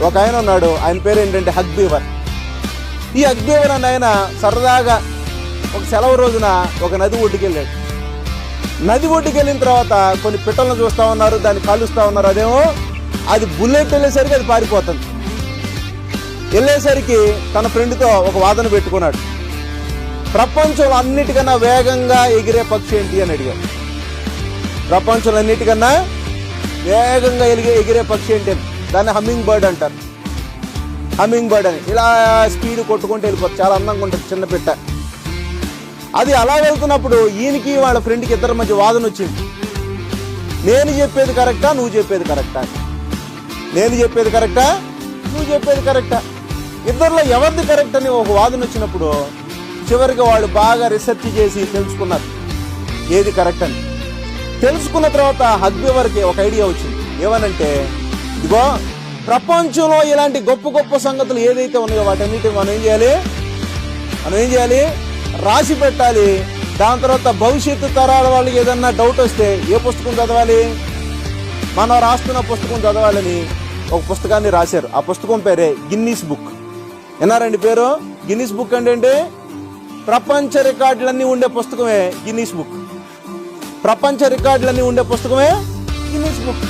ఒక ఆయన ఉన్నాడు, ఆయన పేరు ఏంటంటే హగ్ బీవర్. ఈ హగ్ బీవర్ అన్న ఆయన సరదాగా ఒక సెలవు రోజున ఒక నది ఒడ్డుకి వెళ్ళాడు. నది ఒడ్డుకి వెళ్ళిన తర్వాత కొన్ని పిట్టలను చూస్తూ ఉన్నారు, దాన్ని కాలుస్తూ ఉన్నారు. అదేమో అది బుల్లెట్ వెళ్ళేసరికి అది పారిపోతుంది. వెళ్ళేసరికి తన ఫ్రెండ్తో ఒక వాదన పెట్టుకున్నాడు. ప్రపంచంలో అన్నిటికన్నా వేగంగా ఎగిరే పక్షి ఏంటి అని అడిగాడు. ప్రపంచంలో అన్నిటికన్నా వేగంగా ఎగిరే పక్షి ఏంటి? దాన్ని హమ్మింగ్ బర్డ్ అంటారు. హమ్మింగ్ బర్డ్ అని ఇలా స్పీడ్ కొట్టుకుంటూ వెళ్ళిపోతుంది. చాలా అందంగా ఉంటుంది చిన్న పిట్ట. అది అలా వెళ్తున్నప్పుడు ఈయనకి వాళ్ళ ఫ్రెండ్కి ఇద్దరి మధ్య వాదన వచ్చింది. నేను చెప్పేది కరెక్టా, నువ్వు చెప్పేది కరెక్టా? నేను చెప్పేది కరెక్టా, నువ్వు చెప్పేది కరెక్టా? ఇద్దరిలో ఎవరిది కరెక్ట్ అని ఒక వాదన వచ్చినప్పుడు చివరికి వాళ్ళు బాగా రీసెర్చ్ చేసి తెలుసుకున్నారు ఏది కరెక్ట్ అని. తెలుసుకున్న తర్వాత హగ్ బీవర్కి ఒక ఐడియా వచ్చింది. ఏమనంటే, ఇదిగో ప్రపంచంలో ఇలాంటి గొప్ప గొప్ప సంగతులు ఏదైతే ఉన్నాయో వాటన్నిటిని మనం ఏం చేయాలి? రాసి పెట్టాలి. దాని తర్వాత భవిష్యత్తు తరాల వాళ్ళకి ఏదన్నా డౌట్ వస్తే ఏ పుస్తకం చదవాలి? మనం రాస్తున్న పుస్తకం చదవాలని ఒక పుస్తకాన్ని రాశారు. ఆ పుస్తకం పేరే గిన్నీస్ బుక్. విన్నారండి పేరు? గిన్నీస్ బుక్ అంటే ప్రపంచ రికార్డులన్నీ ఉండే పుస్తకమే గిన్నీస్ బుక్. ప్రపంచ రికార్డులన్నీ ఉండే పుస్తకమే గిన్నీస్ బుక్.